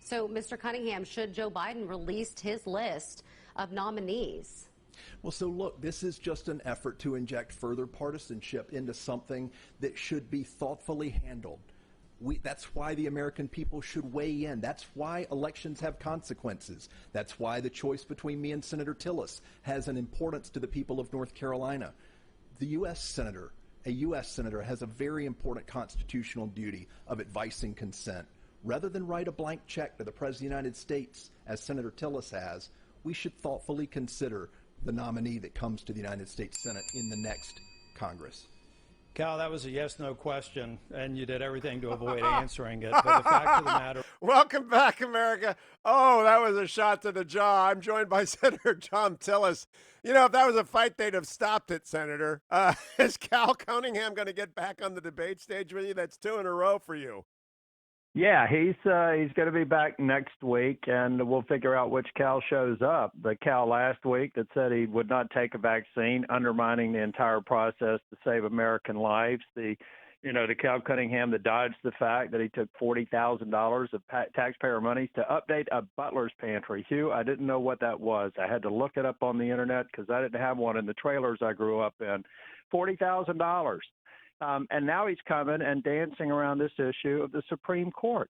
So, Mr. Cunningham, should Joe Biden release his list of nominees? Well, so look, this is just an effort to inject further partisanship into something that should be thoughtfully handled. That's why the American people should weigh in. That's why elections have consequences. That's why the choice between me and Senator Tillis has an importance to the people of North Carolina. The U.S. Senator, a U.S. Senator, has a very important constitutional duty of advice and consent. Rather than write a blank check to the President of the United States, as Senator Tillis has, we should thoughtfully consider the nominee that comes to the United States Senate in the next Congress. Cal, that was a yes-no question, and you did everything to avoid answering it. But the fact of the matter... Welcome back, America. Oh, that was a shot to the jaw. I'm joined by Senator Thom Tillis. You know, if that was a fight, they'd have stopped it, Senator. Is Cal Cunningham going to get back on the debate stage with you? That's 2 in a row for you. Yeah, he's going to be back next week, and we'll figure out which Cal shows up. The Cal last week that said he would not take a vaccine, undermining the entire process to save American lives. The Cal Cunningham that dodged the fact that he took $40,000 of taxpayer money to update a butler's pantry. Hugh, I didn't know what that was. I had to look it up on the internet because I didn't have one in the trailers I grew up in. $40,000. And now he's coming and dancing around this issue of the Supreme Court.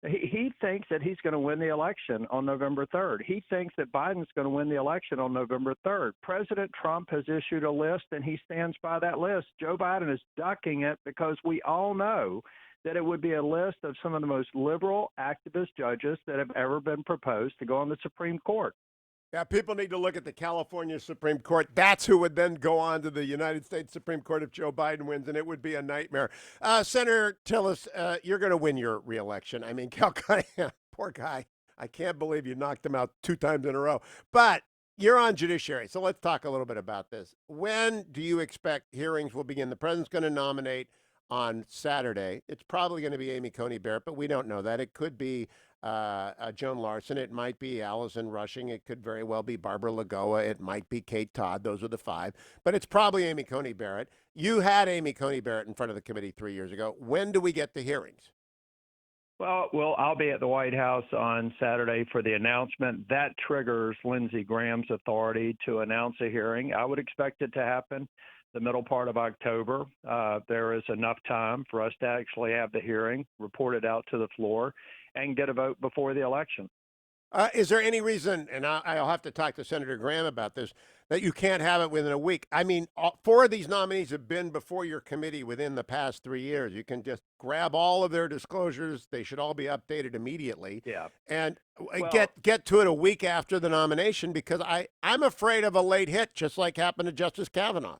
He thinks that he's going to win the election on November 3rd. He thinks that Biden's going to win the election on November 3rd. President Trump has issued a list, and he stands by that list. Joe Biden is ducking it because we all know that it would be a list of some of the most liberal activist judges that have ever been proposed to go on the Supreme Court. Yeah, people need to look at the California Supreme Court. That's who would then go on to the United States Supreme Court if Joe Biden wins, and it would be a nightmare. Senator Tillis, you're going to win your reelection. I mean, Cal Cunningham, poor guy. I can't believe you knocked him out 2 times in a row. But you're on judiciary, so let's talk a little bit about this. When do you expect hearings will begin? The president's going to nominate on Saturday. It's probably going to be Amy Coney Barrett, but we don't know that. It could be Joan Larson. It might be Allison Rushing. It could very well be Barbara Lagoa. It might be Kate Todd. Those are the 5. But it's probably Amy Coney Barrett. You had Amy Coney Barrett in front of the committee 3 years ago. When do we get the hearings? Well, I'll be at the White House on Saturday for the announcement. That triggers Lindsey Graham's authority to announce a hearing. I would expect it to happen the middle part of October. There is enough time for us to actually have the hearing, report it out to the floor, and get a vote before the election. Is there any reason, and I'll have to talk to Senator Graham about this, that you can't have it within a week? I mean, 4 of these nominees have been before your committee within the past 3 years. You can just grab all of their disclosures. They should all be updated immediately. Yeah. And get to it a week after the nomination, because I'm afraid of a late hit, just like happened to Justice Kavanaugh.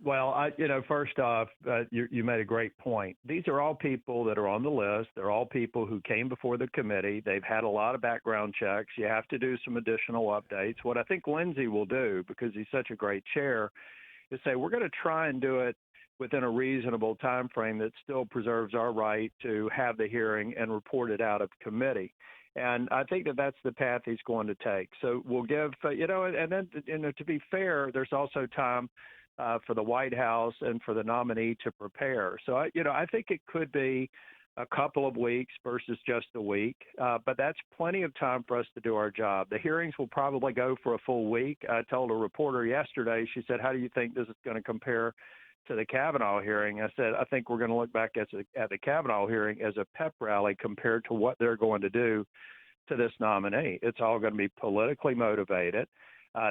Well, first off, you made a great point. These are all people that are on the list. They're all people who came before the committee. They've had a lot of background checks. You have to do some additional updates. What I think Lindsey will do, because he's such a great chair, is say, we're going to try and do it within a reasonable time frame that still preserves our right to have the hearing and report it out of committee. And I think that that's the path he's going to take. So we'll give, and then, to be fair, there's also time for the White House and for the nominee to prepare. So, I think it could be a couple of weeks versus just a week, but that's plenty of time for us to do our job. The hearings will probably go for a full week. I told a reporter yesterday, she said, how do you think this is going to compare to the Kavanaugh hearing? I said, I think we're going to look back at the Kavanaugh hearing as a pep rally compared to what they're going to do to this nominee. It's all going to be politically motivated.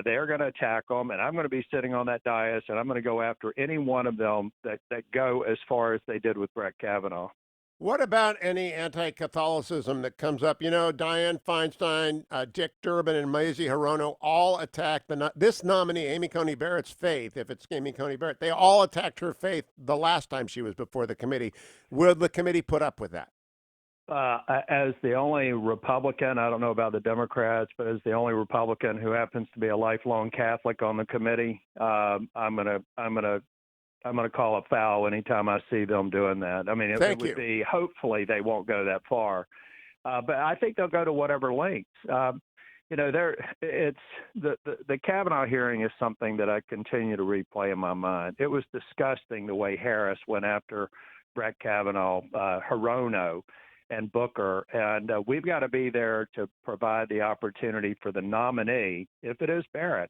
They're going to attack them, and I'm going to be sitting on that dais, and I'm going to go after any one of them that go as far as they did with Brett Kavanaugh. What about any anti-Catholicism that comes up? Dianne Feinstein, Dick Durbin, and Mazie Hirono all attacked this nominee, Amy Coney Barrett's faith, if it's Amy Coney Barrett. They all attacked her faith the last time she was before the committee. Will the committee put up with that? As the only Republican, I don't know about the Democrats, but as the only Republican who happens to be a lifelong Catholic on the committee, I'm gonna call a foul anytime I see them doing that. I mean, it would be, hopefully they won't go that far, but I think they'll go to whatever lengths. It's the Kavanaugh hearing is something that I continue to replay in my mind. It was disgusting the way Harris went after Brett Kavanaugh, Hirono. and Booker. And we've got to be there to provide the opportunity for the nominee, if it is Barrett,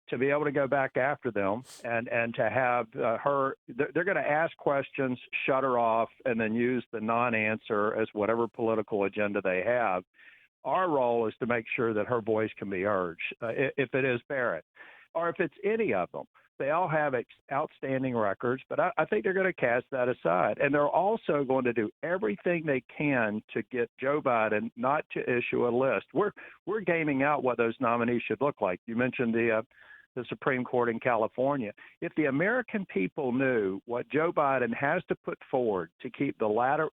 to be able to go back after them and to have her. They're going to ask questions, shut her off, and then use the non-answer as whatever political agenda they have. Our role is to make sure that her voice can be heard, if it is Barrett, or if it's any of them. They all have outstanding records, but I think they're going to cast that aside. And they're also going to do everything they can to get Joe Biden not to issue a list. We're gaming out what those nominees should look like. You mentioned the Supreme Court in California. If the American people knew what Joe Biden has to put forward to keep the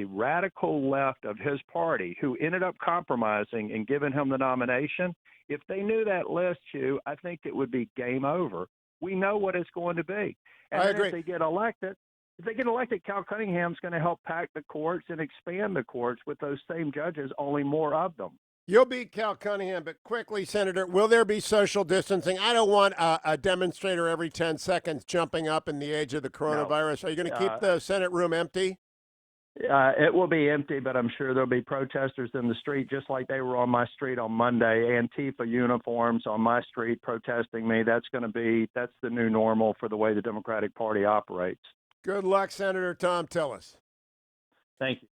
radical left of his party, who ended up compromising and giving him the nomination, if they knew that list, Hugh, I think it would be game over. We know what it's going to be. And I then agree. if they get elected, Cal Cunningham's going to help pack the courts and expand the courts with those same judges, only more of them. You'll beat Cal Cunningham, but quickly, Senator, will there be social distancing? I don't want a demonstrator every 10 seconds jumping up in the age of the coronavirus. No. Are you going to keep the Senate room empty? It will be empty, but I'm sure there'll be protesters in the street, just like they were on my street on Monday. Antifa uniforms on my street protesting me. That's the new normal for the way the Democratic Party operates. Good luck, Senator Thom Tillis. Thank you.